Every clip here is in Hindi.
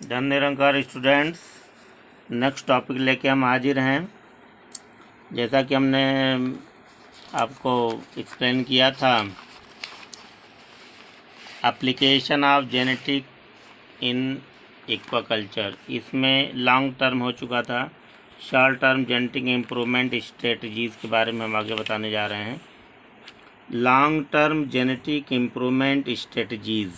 धन निरंकार स्टूडेंट्स, नेक्स्ट टॉपिक लेके हम हाजिर हैं। जैसा कि हमने आपको एक्सप्लेन किया था, application of genetic in aquaculture, इसमें लॉन्ग टर्म हो चुका था। Short term genetic improvement strategies के बारे में हम आगे बताने जा रहे हैं। Long term genetic improvement strategies,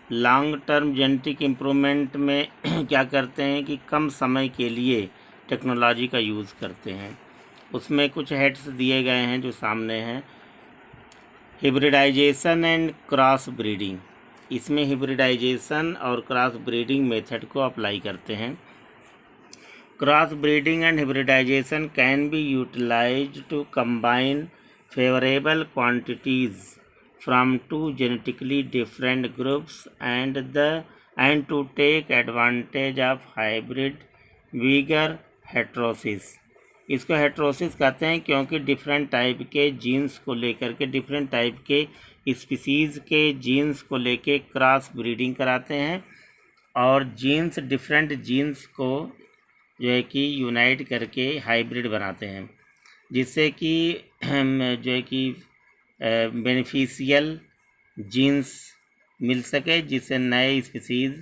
long term genetic improvement में क्या करते हैं कि कम समय के लिए टेक्नोलॉजी का यूज़ करते हैं। उसमें कुछ हेड्स दिए गए हैं जो सामने हैं। हिब्रिडाइजेशन एंड क्रॉस ब्रीडिंग, इसमें हिब्रिडाइजेशन और क्रॉस ब्रीडिंग मेथड को अप्लाई करते हैं। Cross breeding and hybridisation can be utilised to combine favorable quantities from two genetically different groups and to take advantage of hybrid vigor heterosis। इसको हेट्रोसिस कहते हैं क्योंकि डिफरेंट टाइप के जीन्स को लेकर के, डिफरेंट टाइप के स्पीसीज़ के जीन्स को लेके क्रॉस ब्रीडिंग कराते हैं और जीन्स, डिफरेंट जीन्स को जो है कि यूनाइट करके हाइब्रिड बनाते हैं, जिससे कि जो है कि बेनिफिशियल जीन्स मिल सके, जिससे नए स्पीसीज़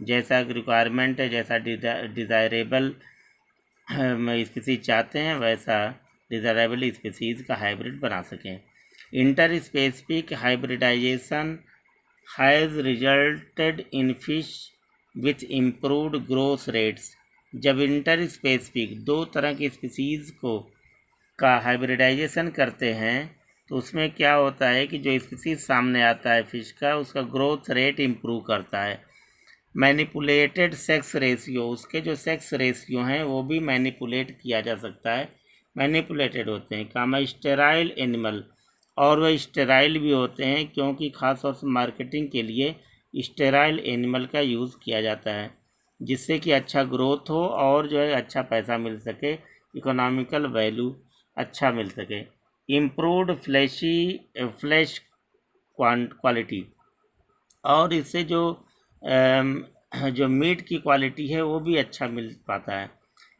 जैसा रिक्वायरमेंट है, जैसा डिज़ायरेबल स्पीसीज चाहते हैं, वैसा डिज़ायरेबल स्पीसीज़ का हाइब्रिड बना सकें। Interspecific hybridisation has resulted in fish with improved growth rates. जब इंटर स्पेसिफिक दो तरह की स्पीसीज़ का हाइब्रिडाइजेशन करते हैं तो उसमें क्या होता है कि जो स्पीसीज सामने आता है फिश का, उसका ग्रोथ रेट इम्प्रूव करता है। मैनिपुलेटेड सेक्स रेशियो, उसके जो सेक्स रेशियो हैं वो भी मैनिपुलेट किया जा सकता है, मैनिपुलेटेड होते हैं। कामा स्टेराइल एनिमल, और वह स्टेराइल भी होते हैं क्योंकि ख़ास तौर से मार्केटिंग के लिए स्टेराइल एनिमल का यूज़ किया जाता है, जिससे कि अच्छा ग्रोथ हो और जो है अच्छा पैसा मिल सके, इकोनॉमिकल वैल्यू अच्छा मिल सके। इम्प्रूव्ड फ्लैश क्वालिटी, और इससे जो मीट की क्वालिटी है वो भी अच्छा मिल पाता है।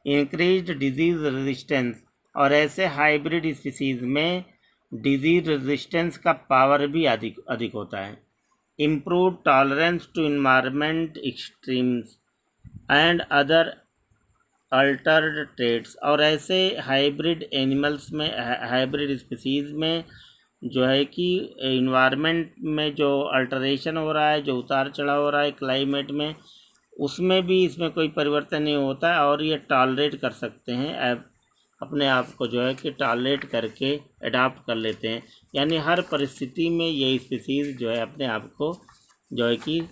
इंक्रीज्ड डिजीज़ रेजिस्टेंस, और ऐसे हाइब्रिड स्पीसीज़ में डिजीज़ रेजिस्टेंस का पावर भी अधिक होता है। Improved tolerance to environment extremes and other altered traits, और ऐसे हाइब्रिड एनिमल्स में, हाइब्रिड स्पीसीज़ में जो है कि इन्वायरमेंट में जो अल्टरेशन हो रहा है, जो उतार चढ़ाव हो रहा है क्लाइमेट में, उसमें भी इसमें कोई परिवर्तन नहीं होता है और ये टॉलरेट कर सकते हैं, अपने आप को जो है कि टॉलरेट करके अडाप्ट कर लेते हैं। यानी हर परिस्थिति में ये स्पीसीज़ जो है अपने आप को जो है कि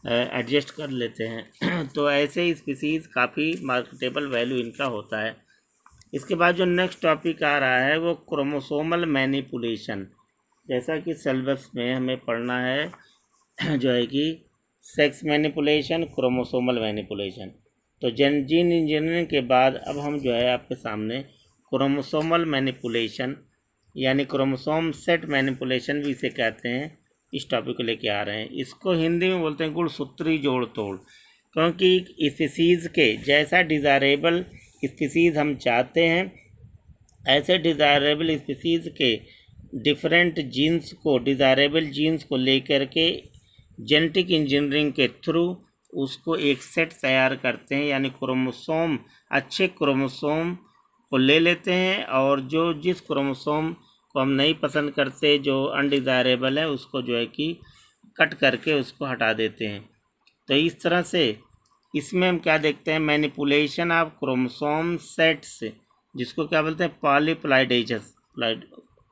एडजस्ट कर लेते हैं तो ऐसे स्पीसीज़ काफ़ी मार्केटेबल वैल्यू इनका होता है। इसके बाद जो नेक्स्ट टॉपिक आ रहा है वो क्रोमोसोमल मैनिपुलेशन। जैसा कि सिलेबस में हमें पढ़ना है जो है कि सेक्स मैनिपुलेशन, क्रोमोसोमल मैनिपुलेशन। तो जीन इंजीनियरिंग के बाद अब हम जो है आपके सामने क्रोमोसोमल मैनिपुलेशन यानी क्रोमोसोम सेट मैनिपुलेशन भी इसे कहते हैं, इस टॉपिक को लेके आ रहे हैं। इसको हिंदी में बोलते हैं गुणसूत्री जोड़ तोड़, क्योंकि स्पीसीज़ के जैसा डिज़ायरेबल स्पीसीज़ हम चाहते हैं, ऐसे डिज़ायरेबल स्पीसीज़ के डिफरेंट जीन्स को, डिज़ायरेबल जीन्स को लेकर के जेनेटिक इंजीनियरिंग के थ्रू उसको एक सेट तैयार करते हैं, यानी क्रोमोसोम, अच्छे क्रोमोसोम को ले लेते हैं और जो जिस क्रोमोसोम को हम नहीं पसंद करते, जो अनडिज़ायरेबल है, उसको जो है कि कट करके उसको हटा देते हैं। तो इस तरह से इसमें हम क्या देखते हैं, मैनिपुलेशन ऑफ क्रोमोसोम सेट्स, जिसको क्या बोलते हैं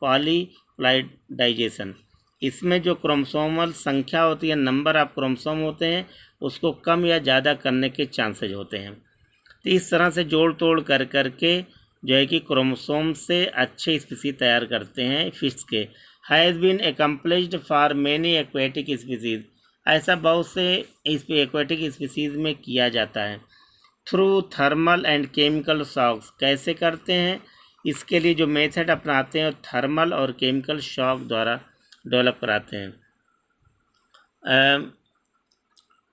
पॉलीप्लाइडाइजेशन। इसमें जो क्रोमोसोमल संख्या होती है, नंबर ऑफ क्रोमोसोम होते हैं, उसको कम या ज़्यादा करने के चांसेज होते हैं। तो इस तरह से जोड़ तोड़ कर करके जो है कि क्रोमोसोम से अच्छे स्पीसीज तैयार करते हैं फिश के। Has been accomplished for many aquatic species, ऐसा बहुत से इस एक्वेटिक स्पीसीज में किया जाता है। Through thermal and chemical shocks, कैसे करते हैं, इसके लिए जो मेथड अपनाते हैं थर्मल और केमिकल शॉक द्वारा डेवलप कराते हैं।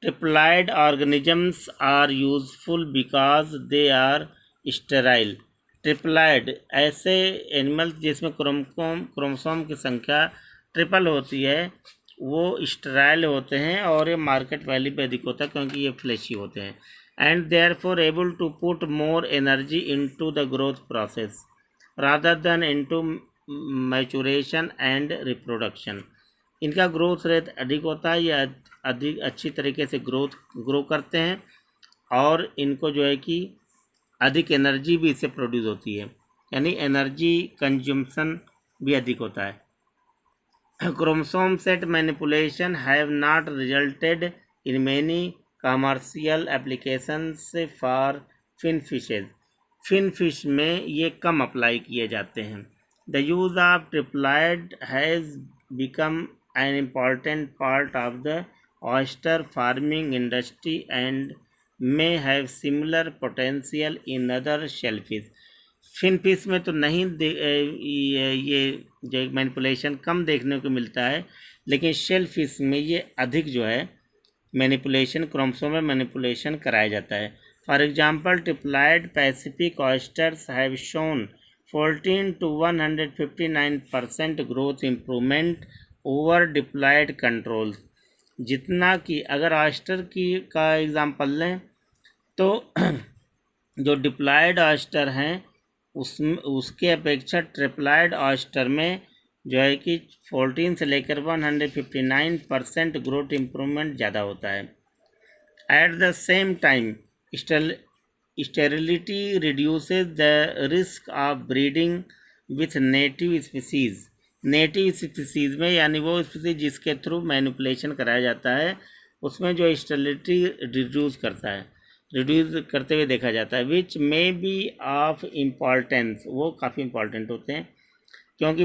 Triploid organisms are useful because they are sterile. Triploid ऐसे एनिमल्स जिसमें क्रोमोसोम की संख्या ट्रिपल होती है, वो स्टेराइल होते हैं और ये मार्केट वैल्यू पे अधिक होता है क्योंकि ये फ्लैशी होते हैं। And they are for able to put more energy into the growth process rather than into maturation and reproduction. इनका ग्रोथ रेट अधिक होता है, या अधिक अच्छी तरीके से ग्रो करते हैं, और इनको जो है कि अधिक एनर्जी भी इससे प्रोड्यूस होती है, यानी एनर्जी कंज्यूम्शन भी अधिक होता है। Chromosome set manipulation have not resulted in many commercial applications for fin fishes. Fin fish में ये कम अप्लाई किए जाते हैं। The use of triploid has become an important part of the oyster farming industry and may have similar potential in other shellfish। Fin fish में तो नहीं ये जो मैनिपुलेशन कम देखने को मिलता है, लेकिन शेल फिश में ये अधिक जो है मैनिपुलेशन, क्रोमोसोम में मैनिपुलेशन कराया जाता है। For example triploid Pacific oysters have shown 14 to 159% growth improvement over diploid control. जितना कि अगर ऑयस्टर की का एग्जांपल लें तो जो डिप्लॉयड ऑयस्टर हैं उसके अपेक्षा ट्रिप्लॉयड ऑयस्टर में जो है कि 14 से लेकर 159% ग्रोथ इम्प्रूवमेंट ज़्यादा होता है। At the same time sterility reduces the risk of breeding with native species. Native species में, यानी वो स्पीसीज जिसके थ्रू मैनिपुलेशन कराया जाता है, उसमें जो स्टेरिलिटी रिड्यूस करते हुए देखा जाता है। विच मे बी ऑफ इम्पॉर्टेंस, वो काफ़ी इंपॉर्टेंट होते हैं क्योंकि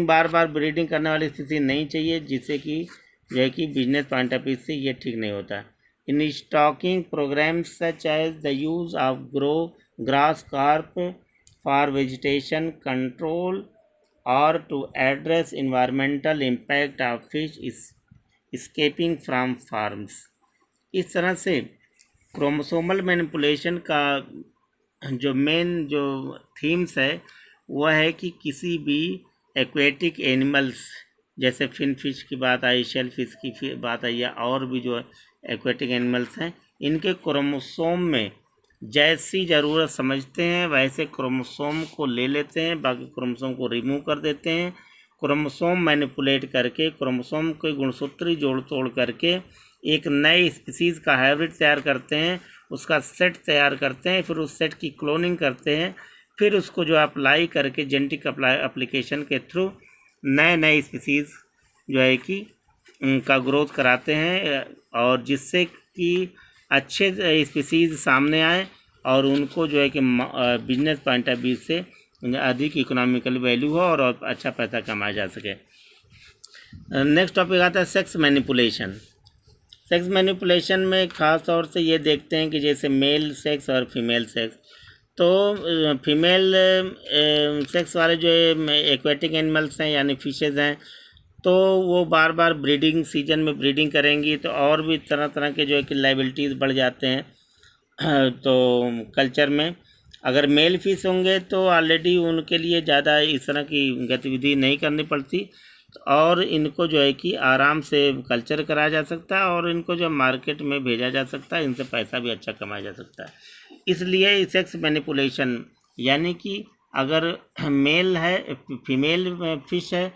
बार बार ब्रीडिंग करने वाली स्थिति नहीं चाहिए, जिससे कि जो है कि बिजनेस पॉइंट ऑफ व्यू से ये ठीक नहीं होता। In stocking programmes such as the use of grass carp for vegetation control और to address environmental impact of fish escaping from farms. इस तरह से क्रोमोसोमल मैनिपुलेशन का जो मेन जो थीम्स है वह है कि किसी भी एक्वेटिक एनिमल्स, जैसे फिन फिश की बात आई, शेल फिश की बात आई, या और भी जो एक्वेटिक एनिमल्स हैं, इनके क्रोमोसोम में जैसी ज़रूरत समझते हैं वैसे क्रोमोसोम को ले लेते हैं, बाकी क्रोमोसोम को रिमूव कर देते हैं। क्रोमोसोम मैनिपुलेट करके क्रोमोसोम के गुणसूत्री जोड़ तोड़ करके एक नए स्पीसीज़ का हाइब्रिड तैयार करते हैं, उसका सेट तैयार करते हैं, फिर उस सेट की क्लोनिंग करते हैं, फिर उसको जो अप्लाई करके जेनेटिक एप्लीकेशन के थ्रू नए स्पीसीज़ जो है कि उनका ग्रोथ कराते हैं, और जिससे कि अच्छे स्पीसीज़ सामने आए और उनको जो है कि बिजनेस पॉइंट ऑफ व्यू से अधिक इकोनॉमिकल वैल्यू हो और अच्छा पैसा कमाया जा सके। नेक्स्ट टॉपिक आता है सेक्स मैनिपुलेशन। सेक्स मैनिपुलेशन में ख़ास तौर से ये देखते हैं कि जैसे मेल सेक्स और फीमेल सेक्स, तो फीमेल सेक्स वाले जो एक्वेटिक एनिमल्स हैं यानी फिशेज़ हैं, तो वो बार बार ब्रीडिंग सीजन में ब्रीडिंग करेंगी, तो और भी तरह तरह के जो है कि लाइबिलिटीज़ बढ़ जाते हैं। तो कल्चर में अगर मेल फिश होंगे तो ऑलरेडी उनके लिए ज़्यादा इस तरह की गतिविधि नहीं करनी पड़ती, और इनको जो है कि आराम से कल्चर कराया जा सकता है और इनको जो मार्केट में भेजा जा सकता है, इनसे पैसा भी अच्छा कमाया जा सकता है। इसलिए सेक्स मैनिपुलेशन यानी कि अगर मेल है, फीमेल फिश है,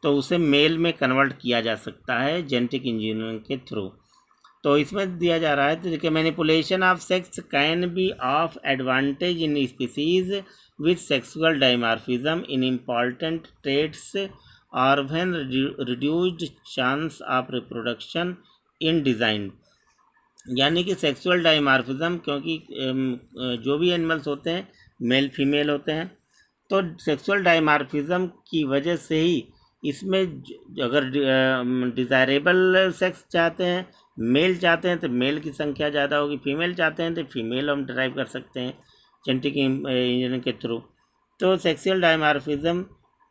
तो उसे मेल में कन्वर्ट किया जा सकता है जेनेटिक इंजीनियरिंग के थ्रू। तो इसमें दिया जा रहा है, तो देखिए manipulation of sex can be of advantage in species with sexual dimorphism in important traits और when reduced chance of reproduction in design. यानी कि सेक्सुअल डाइमॉर्फिज्म, क्योंकि जो भी एनिमल्स होते हैं मेल फीमेल होते हैं, तो सेक्सुअल डाइमॉर्फिज्म की वजह से ही इसमें अगर डिज़ायरेबल सेक्स चाहते हैं, मेल चाहते हैं तो मेल की संख्या ज़्यादा होगी, फीमेल चाहते हैं तो फीमेल हम ड्राइव कर सकते हैं जेनेटिक इंजीनियरिंग के थ्रू। तो सेक्सुअल डाइमॉर्फिज्म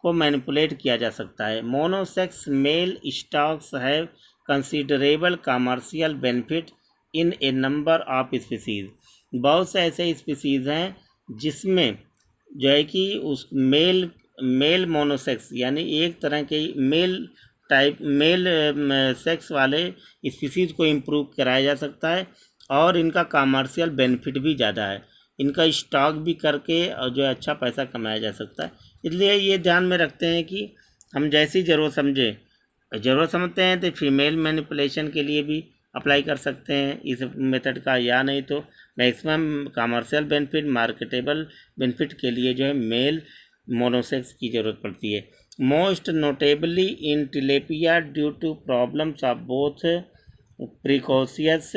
को मैनिपुलेट किया जा सकता है। Monosex male stocks have considerable commercial benefit in a number of species, बहुत से ऐसे स्पीसीज हैं जिसमें जो है कि उस मेल मोनोसेक्स यानी एक तरह के मेल सेक्स वाले स्पीसीज को इम्प्रूव कराया जा सकता है और इनका कमर्शियल बेनिफिट भी ज़्यादा है, इनका स्टॉक भी करके और जो है अच्छा पैसा कमाया जा सकता है। इसलिए ये ध्यान में रखते हैं कि हम जैसी ज़रूरत समझते हैं तो फीमेल मैनिपुलेशन के लिए भी अप्लाई कर सकते हैं इस मेथड का, या नहीं तो maximum commercial benefit marketable benefit के लिए जो है मेल मोनोसेक्स की ज़रूरत पड़ती है। Most notably in tilapia due to problems of both precocious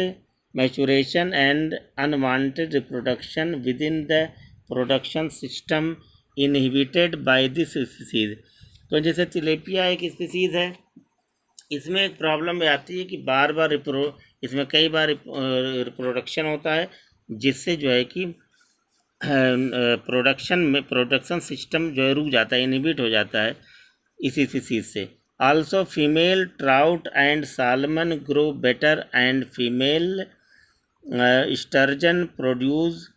maturation and unwanted reproduction within the production system inhibited by this species. तो जैसे तिलेपिया एक स्पीसीज़ है, इसमें एक प्रॉब्लम आती है कि बार बार इसमें कई बार रिप्रोडक्शन होता है, जिससे जो है कि प्रोडक्शन सिस्टम जो है रुक जाता है, इनहिबिट हो जाता है इसी चीज़ से। Also female trout and salmon grow better and female sturgeon produce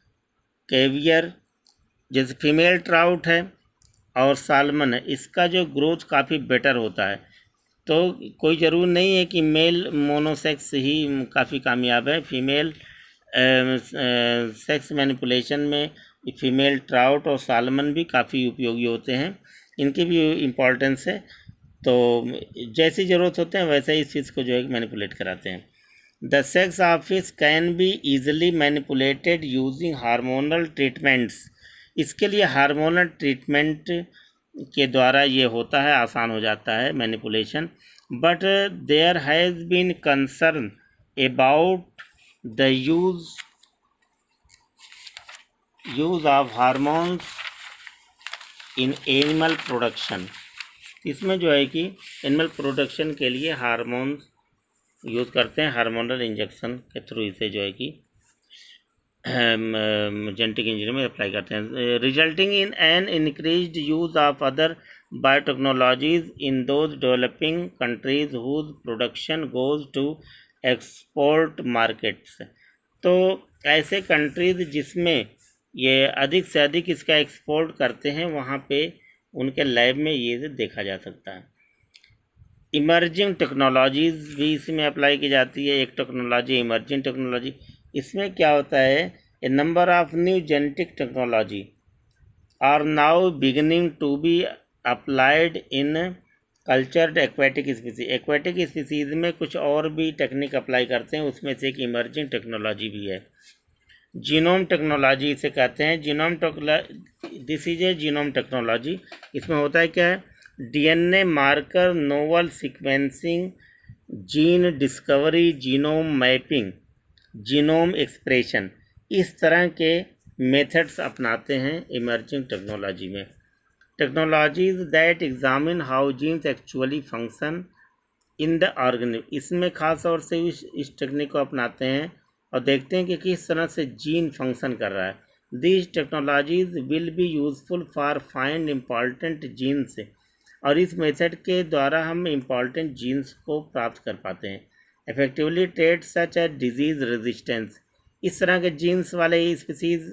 caviar. जैसे फीमेल ट्राउट है और सालमन है, इसका जो ग्रोथ काफ़ी बेटर होता है। तो कोई ज़रूर नहीं है कि मेल मोनोसेक्स ही काफ़ी कामयाब है, फीमेल सेक्स मैनिपुलेशन में फीमेल ट्राउट और सालमन भी काफ़ी उपयोगी होते हैं, इनकी भी इम्पोर्टेंस है। तो जैसी ज़रूरत होते हैं वैसे ही इस चीज़ को जो है मैनिपुलेट कराते हैं। The sex of fish can be easily manipulated using hormonal treatments. इसके लिए हार्मोनल ट्रीटमेंट के द्वारा ये होता है, आसान हो जाता है manipulation. But there has been concern about the use of hormones in animal production. इसमें जो है कि एनिमल प्रोडक्शन के लिए हार्मोन्स यूज़ करते हैं, हार्मोनल इंजेक्शन के थ्रू इसे जो है कि जेनेटिक इंजीनियरिंग में अप्लाई करते हैं, resulting in an increased use of other biotechnologies in those developing countries whose production goes to export markets. तो ऐसे कंट्रीज जिसमें ये अधिक से अधिक इसका एक्सपोर्ट करते हैं, वहाँ पे उनके लैब में ये देखा जा सकता है। इमर्जिंग टेक्नोलॉजीज़ भी इसमें अप्लाई की जाती है। एक टेक्नोलॉजी इमर्जिंग टेक्नोलॉजी, इसमें क्या होता है, a number of new genetic technology are now beginning to be applied in cultured aquatic species. Aquatic species में कुछ और भी टेक्निक अप्लाई करते हैं, उसमें से एक इमर्जिंग टेक्नोलॉजी भी है। जीनोम टेक्नोलॉजी इसे कहते हैं। This is a genome technology. इसमें होता है क्या है, DNA marker, novel sequencing, gene discovery, genome mapping, genome expression, इस तरह के मेथड्स अपनाते हैं इमर्जिंग टेक्नोलॉजी में। Technologies that examine how jeans actually function in the organism, इसमें ख़ास तौर से इस टेक्निक को अपनाते हैं और देखते हैं कि किस तरह से जीन फंक्शन कर रहा है। These technologies will be useful for find important genes, और इस मेथड के द्वारा हम इम्पॉर्टेंट जीन्स को प्राप्त कर पाते हैं। इफेक्टिवली ट्रेट सच ए डिजीज़ रेजिस्टेंस, इस तरह के जीन्स वाले स्पीसीज़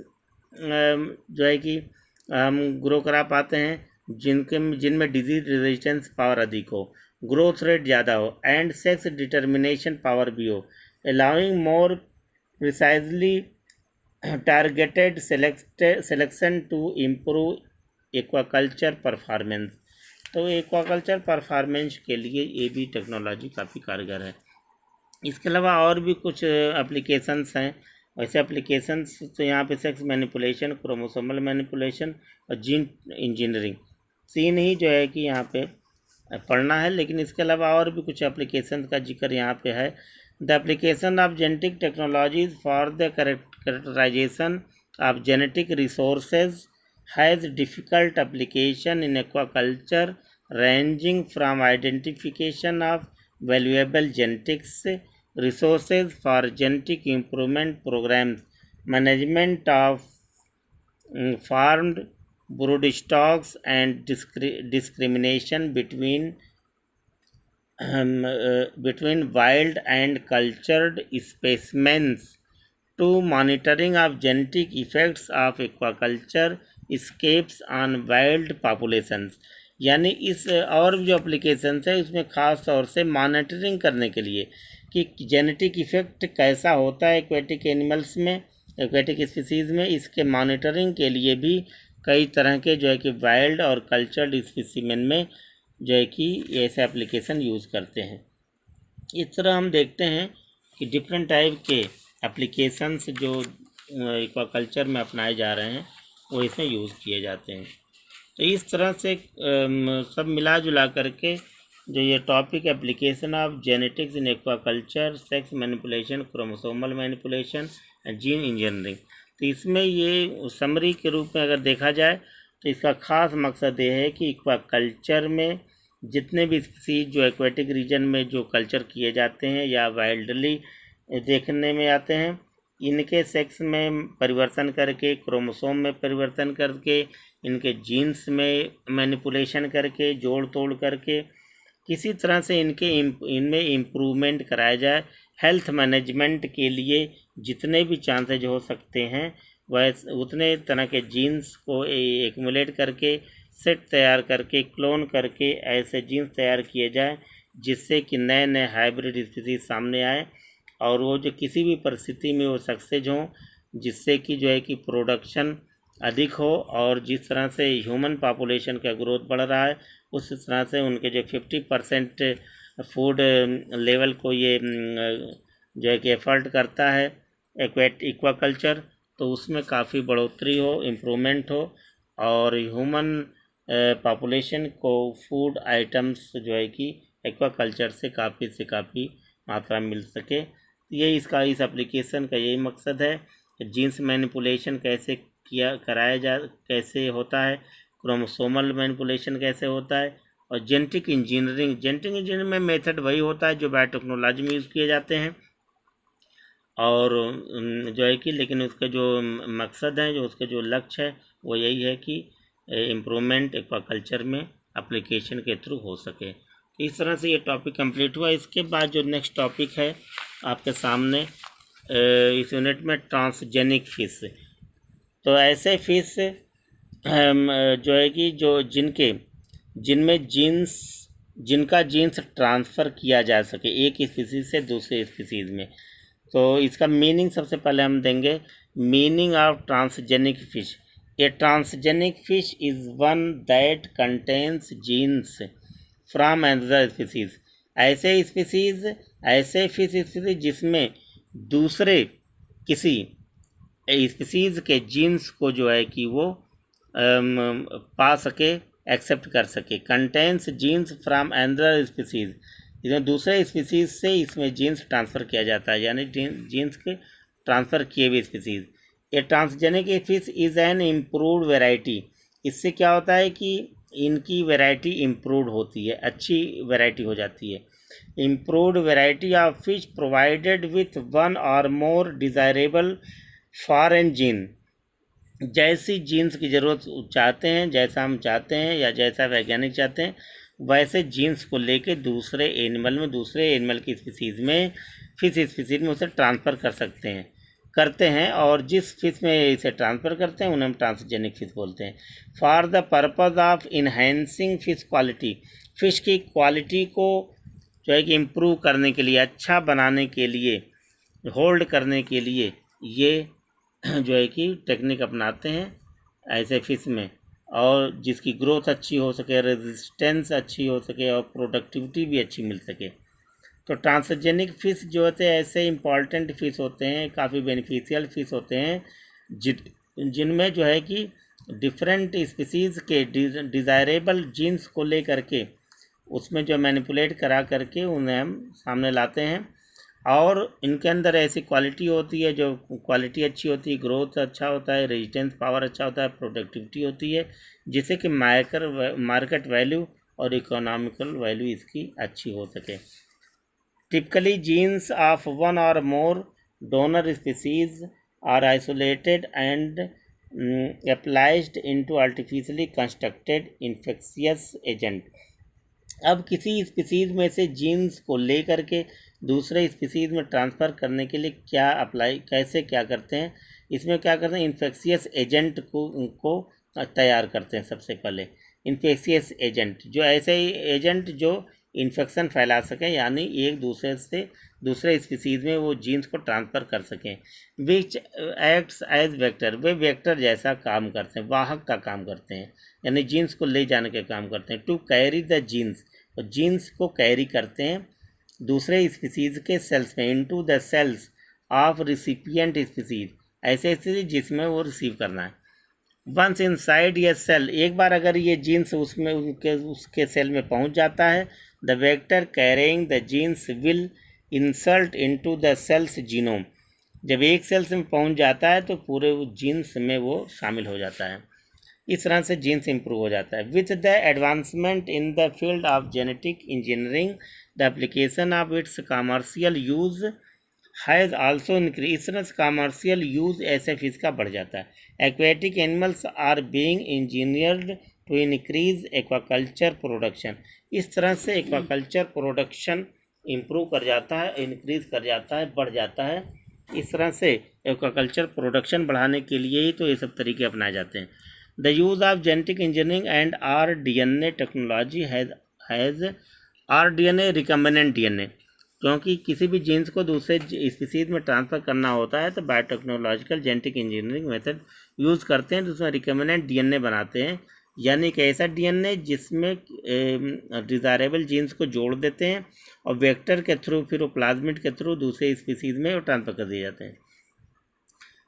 जो है कि हम ग्रो करा पाते हैं जिनमें डिजीज रेजिस्टेंस पावर अधिक हो, ग्रोथ रेट ज़्यादा हो एंड सेक्स डिटर्मिनेशन पावर भी हो, allowing more precisely targeted selection to improve aquaculture performance. तो एक्वाकल्चर परफॉर्मेंस के लिए ये भी टेक्नोलॉजी काफ़ी कारगर है। इसके अलावा और भी कुछ एप्लीकेशंस हैं। वैसे एप्लीकेशंस तो यहाँ पे सेक्स मैनिपुलेशन, क्रोमोसोमल मैनिपुलेशन और जीन इंजीनियरिंग, तीन ही जो है कि यहाँ पे पढ़ना है, लेकिन इसके अलावा और भी कुछ एप्लीकेशन का जिक्र यहाँ पे है। The application of genetic technologies for the characterisation of genetic resources has difficult application in aquaculture, ranging from identification of valuable genetics resources for genetic improvement programs, management of farmed brood stocks, and discrimination between between wild and cultured specimens to monitoring of genetic effects of aquaculture escapes on wild populations। यानी इस और जो एप्लीकेशंस है उसमें ख़ास तौर से मॉनिटरिंग करने के लिए कि जेनेटिक इफ़ेक्ट कैसा होता है एक्वेटिक एनिमल्स में, एक्वेटिक स्पीसीज़ में, इसके मॉनिटरिंग के लिए भी कई तरह के जो है कि वाइल्ड और कल्चर्ड स्पीसीमेन में जो है कि ऐसे एप्लीकेशन यूज़ करते हैं। इस तरह हम देखते हैं कि डिफरेंट टाइप के एप्लीकेशंस जो एक्वाकल्चर में अपनाए जा रहे हैं वो इसमें यूज़ किए जाते हैं। तो इस तरह से सब मिला जुला करके जो ये topic application of genetics in aquaculture, sex manipulation, chromosomal manipulation and gene engineering, तो इसमें ये समरी के रूप में अगर देखा जाए तो इसका ख़ास मकसद ये है कि एक्वाकल्चर में जितने भी स्पीसीज जो एक्वेटिक रीजन में जो कल्चर किए जाते हैं या वाइल्डली देखने में आते हैं, इनके सेक्स में परिवर्तन करके, क्रोमोसोम में परिवर्तन करके, इनके जीन्स में मैनिपुलेशन करके, जोड़ तोड़ करके किसी तरह से इनमें इम्प्रूवमेंट कराया जाए। हेल्थ मैनेजमेंट के लिए जितने भी चांसेज हो सकते हैं वह उतने तरह के जीन्स को एक्युमुलेट करके, सेट तैयार करके, क्लोन करके ऐसे जीन्स तैयार किए जाए जिससे कि नए नए हाइब्रिड स्पीसीज सामने आए और वो जो किसी भी परिस्थिति में वो सक्सेस हों, जिससे कि जो है कि प्रोडक्शन अधिक हो और जिस तरह से ह्यूमन पॉपुलेशन का ग्रोथ बढ़ रहा है उस तरह से उनके जो 50% फूड लेवल को ये जो है कि एफर्ट करता है एक्वाकल्चर, तो उसमें काफ़ी बढ़ोतरी हो, इम्प्रूवमेंट हो और ह्यूमन पॉपुलेशन को फूड आइटम्स जो है कि एक्वाकल्चर से काफ़ी मात्रा मिल सके। ये इसका इस एप्लीकेशन का यही मकसद है कि जीन्स मैनिपुलेशन कैसे कैसे होता है, क्रोमोसोमल मैनिपुलेशन कैसे होता है और जेनेटिक इंजीनियरिंग में मेथड वही होता है जो बायोटेक्नोलॉजी में यूज़ किए जाते हैं और जो है कि लेकिन उसका जो मकसद है, जो उसका जो लक्ष्य है वो यही है कि इम्प्रूवमेंट एक्वाकल्चर में एप्लीकेशन के थ्रू हो सके। इस तरह से ये टॉपिक कंप्लीट हुआ। इसके बाद जो नेक्स्ट टॉपिक है आपके सामने इस यूनिट में ट्रांसजेनिक फिश, तो ऐसे फिश जो है कि जिनका जीन्स ट्रांसफ़र किया जा सके एक स्पीसीज से दूसरे स्पीसीज में। तो इसका मीनिंग सबसे पहले हम देंगे, meaning of transgenic fish. A transgenic fish is one that contains genes from another species. ऐसे फिश स्पीसीज जिसमें दूसरे किसी स्पीसीज के जीन्स को जो है कि वो पा सके, एक्सेप्ट कर सके। Contains genes from another species, इसमें दूसरे स्पीसीज से इसमें जीन्स ट्रांसफ़र किया जाता है, यानी जीन्स के ट्रांसफ़र किए हुए species. A transgenic fish is an improved variety. इससे क्या होता है कि इनकी वैरायटी इम्प्रूव्ड होती है, अच्छी वैरायटी हो जाती है। Improved variety of fish provided with one और मोर डिज़ायरेबल फॉरेन जीन। जैसी जीन्स की ज़रूरत चाहते हैं, जैसा हम चाहते हैं या जैसा वैज्ञानिक चाहते हैं, वैसे जीन्स को लेके दूसरे एनिमल की फिश स्पीसीज में उसे ट्रांसफ़र करते हैं और जिस फिश में इसे ट्रांसफ़र करते हैं उन्हें हम ट्रांसजेनिक फिश बोलते हैं। For the purpose of enhancing fish quality, fish की क्वालिटी को जो है कि इम्प्रूव करने के लिए, अच्छा बनाने के लिए, होल्ड करने के लिए ये जो है कि टेक्निक अपनाते हैं ऐसे फिश में, और जिसकी ग्रोथ अच्छी हो सके, रेजिस्टेंस अच्छी हो सके और प्रोडक्टिविटी भी अच्छी मिल सके। तो ट्रांसजेनिक फ़िश जो होते हैं ऐसे इम्पॉर्टेंट फ़िश होते हैं, काफ़ी बेनिफिशियल फ़िश होते हैं जिनमें जो है कि डिफरेंट स्पीसीज़ के डिज़ायरेबल जीन्स को ले करके उसमें जो मैनिपुलेट करा करके उन्हें हम सामने लाते हैं और इनके अंदर ऐसी क्वालिटी होती है, जो क्वालिटी अच्छी होती है, ग्रोथ अच्छा होता है, रेजिस्टेंस पावर अच्छा होता है, प्रोडक्टिविटी होती है, जिससे कि मार्केट वैल्यू और इकोनॉमिकल वैल्यू इसकी अच्छी हो सके। टिपिकली जीन्स ऑफ वन और more donor species are isolated and applied into artificially constructed infectious agent। अब किसी स्पीसीज़ में से जीन्स को ले करके दूसरे स्पीसीज़ में ट्रांसफ़र करने के लिए क्या करते हैं, इसमें क्या करते हैं, इन्फेक्शियस एजेंट को तैयार करते हैं। सबसे पहले इन्फेक्शियस एजेंट, जो ऐसे ही एजेंट जो इन्फेक्शन फैला सकें, यानी एक दूसरे से दूसरे स्पीसीज़ में वो जीन्स को ट्रांसफ़र कर सकें। विच एक्ट्स एज वेक्टर, वे वेक्टर जैसा काम करते हैं, वाहक का काम करते हैं, यानी जीन्स को ले जाने का काम करते हैं। टू कैरी द जीन्स, तो जीन्स को कैरी करते हैं दूसरे स्पीसीज़ के सेल्स में, into the cells of recipient species, ऐसे स्थिति जिसमें वो रिसीव करना है। वंस इनसाइड ये सेल, एक बार अगर ये जीन्स उसमें उसके सेल में पहुंच जाता है, the vector carrying the genes will insert into the cells genome, जब एक सेल्स में पहुंच जाता है तो पूरे जीन्स में वो शामिल हो जाता है। इस तरह से जीन्स इंप्रूव हो जाता है। With the advancement in the field of genetic engineering, the application of its commercial use has also increase, इस तरह से कमर्शियल यूज़ ऐसे फिश का बढ़ जाता है। Aquatic animals are being engineered to increase aquaculture production, इस तरह से एक्वाकल्चर प्रोडक्शन इम्प्रूव कर जाता है, इंक्रीज कर जाता है, बढ़ जाता है। इस तरह से एक्वाकल्चर प्रोडक्शन बढ़ाने के लिए ही तो ये सब तरीके अपनाए जाते हैं। The use of genetic engineering and RDNA technology has RDNA recombinant DNA, क्योंकि किसी भी जीन्स को दूसरे स्पीसीज में ट्रांसफ़र करना होता है तो biotechnological genetic engineering method use करते हैं, तो उसमें रिकम्बिनेंट DNA बनाते हैं, यानी कि ऐसा DNA जिसमें डिज़ायरेबल जीन्स को जोड़ देते हैं और वेक्टर के थ्रू, फिर वो प्लाज्मिड के थ्रू दूसरे स्पीसीज में ट्रांसफ़र कर दिए जाते हैं।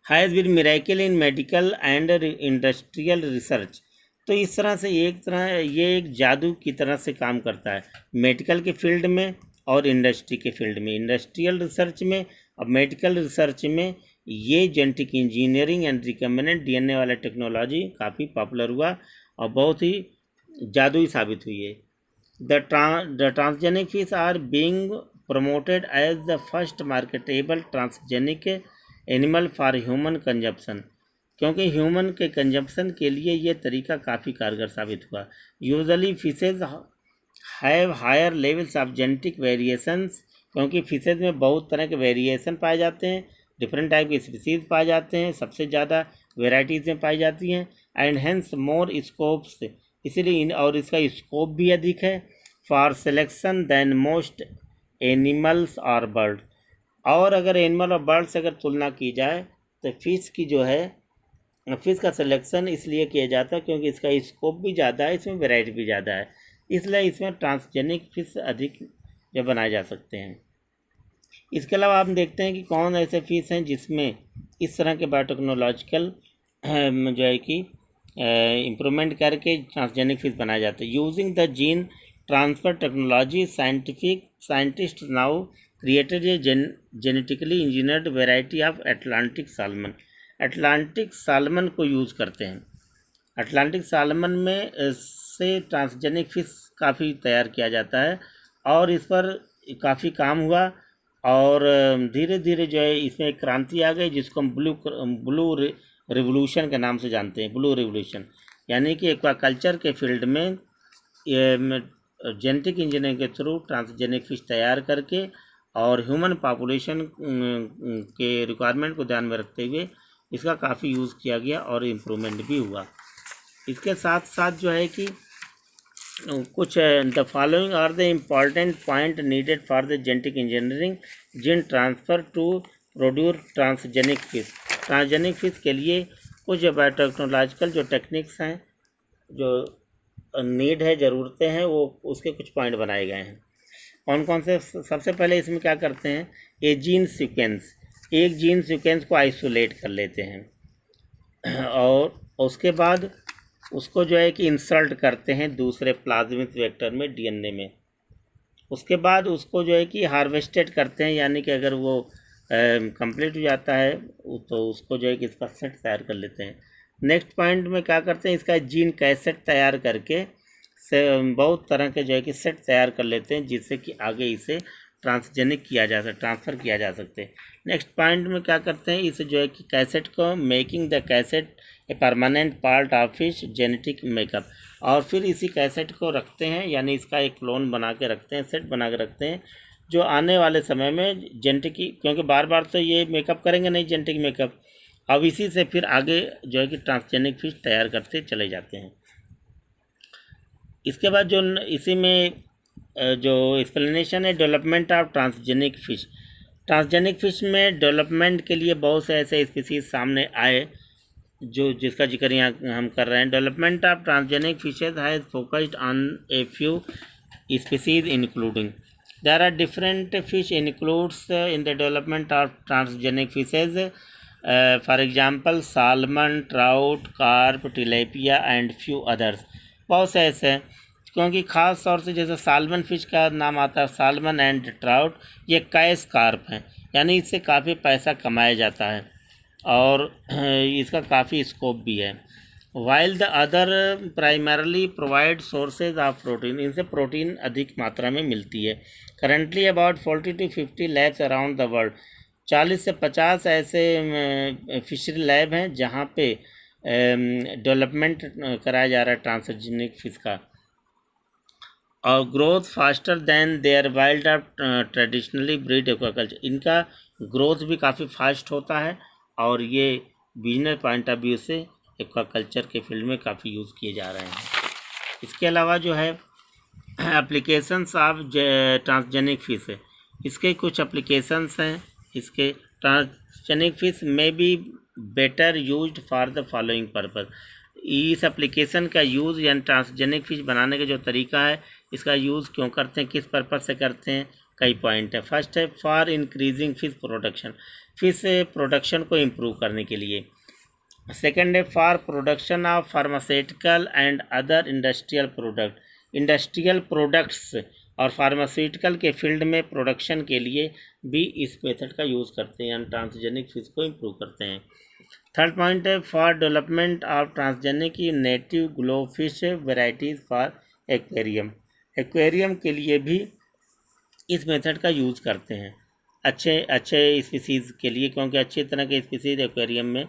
Has been miracle in medical and industrial research, तो इस तरह से ये एक जादू की तरह से काम करता है मेडिकल के फील्ड में और इंडस्ट्री के फील्ड में, इंडस्ट्रियल रिसर्च में और मेडिकल रिसर्च में। ये genetic engineering and recombinant DNA वाला टेक्नोलॉजी काफ़ी पॉपुलर हुआ और बहुत ही जादुई साबित हुई है। The transgenic fish are being promoted as the first marketable transgenic animal for human consumption, क्योंकि ह्यूमन के कंजप्शन के लिए ये तरीका काफ़ी कारगर साबित हुआ। Usually fishes have higher levels of genetic variations, क्योंकि फिशेज में बहुत तरह के वेरिएशन पाए जाते हैं, डिफरेंट टाइप के स्पीसीज पाए जाते हैं, सबसे ज़्यादा वेराइटीज़ में पाई जाती हैं। एंड हेंस मोर स्कोप्स, इसीलिए और इसका स्कोप भी अधिक है, for selection than most animals और बर्ड। और अगर एनिमल और बर्ड से अगर तुलना की जाए तो फिश की जो है, फिश का सिलेक्शन इसलिए किया जाता है क्योंकि इसका स्कोप भी ज़्यादा है, इसमें वैरायटी भी ज़्यादा है, इसलिए इसमें ट्रांसजेनिक फिश अधिक जो बनाए जा सकते हैं। इसके अलावा हम देखते हैं कि कौन ऐसे फिश हैं जिसमें इस तरह के बायोटेक्नोलॉजिकल जो है कि इम्प्रूवमेंट करके ट्रांसजेनिक फिश बनाए जाते हैं। Using the gene transfer technology, scientist now created a genetically engineered variety of Atlantic salmon. Atlantic salmon को यूज़ करते हैं। अटलांटिक सालमन में से ट्रांसजेनिक फिश काफ़ी तैयार किया जाता है और इस पर काफ़ी काम हुआ और धीरे धीरे जो है इसमें एक क्रांति आ गई जिसको हम ब्लू रिवोल्यूशन के नाम से जानते हैं। ब्लू रिवोल्यूशन यानी कि एक्वाकल्चर के फील्ड में जेनेटिक इंजीनियरिंग के थ्रू ट्रांसजेनिक फिश तैयार करके और ह्यूमन पॉपुलेशन के रिक्वायरमेंट को ध्यान में रखते हुए इसका काफ़ी यूज़ किया गया और इम्प्रूवमेंट भी हुआ। इसके साथ साथ जो है कि कुछ the following are the important point needed for the genetic engineering gene transfer to produce transgenic fish. Transgenic fish के लिए कुछ बायोटेक्नोलॉजिकल जो टेक्निक्स हैं, जो नीड है, ज़रूरतें हैं, वो उसके कुछ पॉइंट बनाए गए हैं। कौन कौन से? सबसे पहले इसमें क्या करते हैं, एक जीन सीक्वेंस को आइसोलेट कर लेते हैं और उसके बाद उसको जो है कि इंसर्ट करते हैं दूसरे प्लाज्मिक वेक्टर में, DNA में। उसके बाद उसको जो है कि हार्वेस्टेड करते हैं, यानी कि अगर वो कंप्लीट हो जाता है तो उसको जो है कि इसका सेट तैयार कर लेते हैं। नेक्स्ट पॉइंट में क्या करते हैं, इसका जीन कैसेट तैयार करके से बहुत तरह के जो है कि सेट तैयार कर लेते हैं जिससे कि आगे इसे ट्रांसजेनिक किया जा सकता, ट्रांसफ़र किया जा सकते हैं। नेक्स्ट पॉइंट में क्या करते हैं, इस जो है कि कैसेट को making the cassette a permanent part of his genetic makeup, और फिर इसी कैसेट को रखते हैं, यानी इसका एक क्लोन बना के रखते हैं, सेट बना के रखते हैं, जो आने वाले समय में जेनेटिक, क्योंकि बार बार तो ये मेकअप करेंगे नहीं जेनेटिक मेकअप, अब इसी से फिर आगे जो है कि ट्रांसजेनिक फिश तैयार करते चले जाते हैं। इसके बाद जो इसी में जो एक्सप्लेनेशन है development of transgenic fish. Transgenic fish में डेवलपमेंट के लिए बहुत से ऐसे स्पीसीज सामने आए जो जिसका जिक्र यहाँ हम कर रहे हैं। Development of transgenic fishes has focused on a few species including there are different fish includes in the development of transgenic fishes, for example salmon, trout, carp, tilapia and few others. बहुत से ऐसे हैं, क्योंकि ख़ास तौर से जैसे सालमन फिश का नाम आता है, सालमन एंड ट्राउट, ये कैश कार्प हैं, यानी इससे काफ़ी पैसा कमाया जाता है और इसका काफ़ी स्कोप भी है। While the other primarily provide sources of protein, इनसे प्रोटीन अधिक मात्रा में मिलती है। Currently about 40 to 50 labs around the world, 40 से 50 ऐसे फिशरी लैब हैं जहाँ पे डेवलपमेंट कराया जा रहा है ट्रांसजेनिक फिश का, और growth faster than their wild of traditionally breed aquaculture, इनका ग्रोथ भी काफ़ी फास्ट होता है और ये बिजनेस पॉइंट ऑफ व्यू से एक्वाकल्चर के फील्ड में काफ़ी यूज़ किए जा रहे हैं। इसके अलावा जो है एप्लीकेशंस ऑफ ट्रांसजेनिक फिश है, इसके कुछ एप्लीकेशंस हैं। इसके ट्रांसजेनिक फिश में be better used for the following purpose, इस एप्लीकेशन का यूज़ यानी ट्रांसजेनिक फिश बनाने का जो तरीका है, इसका यूज़ क्यों करते हैं, किस पर्पस से करते हैं, कई पॉइंट है। फर्स्ट है for increasing fish production, fish production को इम्प्रूव करने के लिए। सेकेंड है for production of pharmaceutical and other industrial product, industrial products और फार्मास्यूटिकल के फील्ड में प्रोडक्शन के लिए भी इस मेथड का यूज़ करते हैं, यानी ट्रांसजेनिक फिश को इम्प्रूव करते हैं। थर्ड पॉइंट है for development of transgenic native glow fish varieties for aquarium, aquarium के लिए भी इस मेथड का यूज़ करते हैं अच्छे स्पीसीज़ के लिए, क्योंकि अच्छी तरह के स्पीसीज़ एक्वेरियम में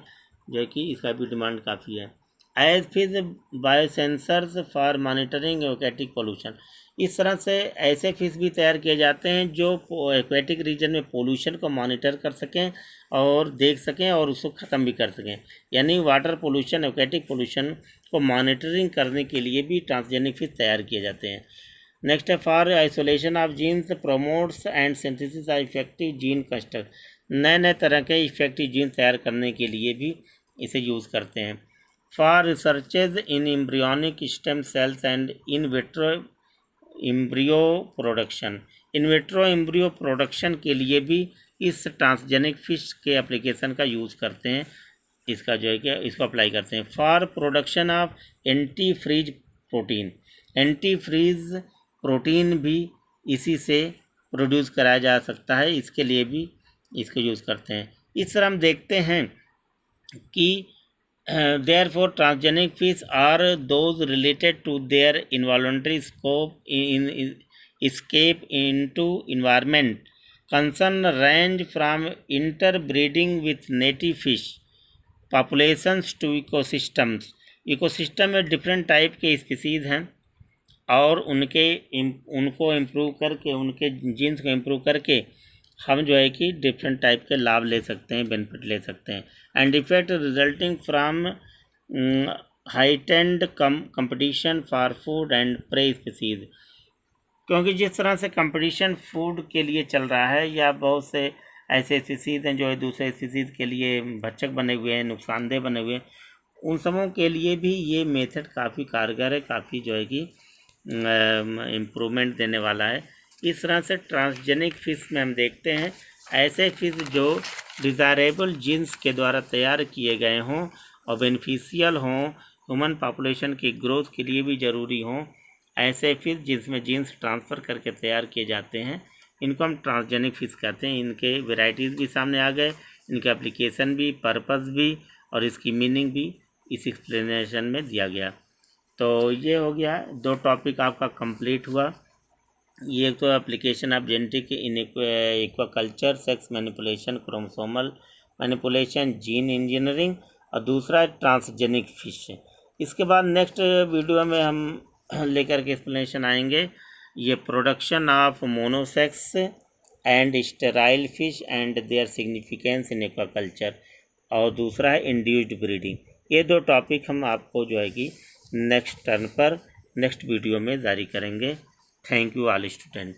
जो है कि इसका भी डिमांड काफ़ी है। As fish biosensors for monitoring aquatic pollution, इस तरह से ऐसे फिश भी तैयार किए जाते हैं जो एक्वेटिक रीजन में पोल्यूशन को मॉनिटर कर सकें और देख सकें और उसको ख़त्म भी कर सकें, यानी वाटर पोल्यूशन, एक्वेटिक पोल्यूशन को मॉनिटरिंग करने के लिए भी ट्रांसजेनिक फिश तैयार किए जाते हैं। नेक्स्ट है for isolation of genes promoters and synthesis of effective gene construct, नए नए तरह के इफेक्टिव जीन तैयार करने के लिए भी इसे यूज़ करते हैं। For researches in embryonic stem cells and in vitro embryo production, in vitro embryo production के लिए भी इस ट्रांसजेनिक फिश के एप्लीकेशन का यूज़ करते हैं, इसका जो है कि इसको अप्लाई करते हैं। For production of anti freeze protein, anti freeze protein भी इसी से प्रोड्यूस कराया जा सकता है, इसके लिए भी इसको यूज़ करते हैं। इस तरह हम देखते हैं कि therefore transgenic fish are those related to their involuntary scope in escape into environment. Concern range from interbreeding with native fish populations to ecosystems. Ecosystem में डिफरेंट टाइप के स्पीसीज़ हैं और उनको इम्प्रूव करके, उनके जीन्स को इम्प्रूव करके हम जो है कि डिफरेंट टाइप के लाभ ले सकते हैं, बेनिफिट ले सकते हैं। And effect resulting from heightened competition for food and prey species, क्योंकि जिस तरह से कंपटीशन फूड के लिए चल रहा है, या बहुत से ऐसे स्पीसीज हैं जो दूसरे स्पीसीज के लिए भक्षक बने हुए हैं, नुकसानदेह बने हुए हैं, उन सबों के लिए भी ये मेथड काफ़ी कारगर है, काफ़ी जो है कि इम्प्रूवमेंट देने वाला है। इस तरह से ट्रांसजेनिक फिश में हम देखते हैं ऐसे फिश जो डिज़ायरेबल जीन्स के द्वारा तैयार किए गए हों और बेनिफिशियल हों, ह्यूमन पॉपुलेशन की ग्रोथ के लिए भी ज़रूरी हों, ऐसे फिश जिसमें जीन्स ट्रांसफ़र करके तैयार किए जाते हैं, इनको हम ट्रांसजेनिक फिश कहते हैं। इनके वेराइटीज़ भी सामने आ गए, इनके एप्लीकेशन भी, पर्पस भी और इसकी मीनिंग भी इस एक्सप्लेनेशन में दिया गया। तो ये हो गया, 2 टॉपिक आपका कंप्लीट हुआ। ये एक तो application of genetic in aquaculture, sex manipulation, chromosomal manipulation, gene engineering, और दूसरा है ट्रांसजेनिक फिश। इसके बाद नेक्स्ट वीडियो में हम लेकर के एक्सप्लेनेशन आएंगे ये production of monosex and sterile fish and their significance in aquaculture, और दूसरा है इंड्यूस्ड ब्रीडिंग। ये दो टॉपिक हम आपको जो है कि नेक्स्ट टर्न पर नेक्स्ट वीडियो में जारी करेंगे। Thank you all student.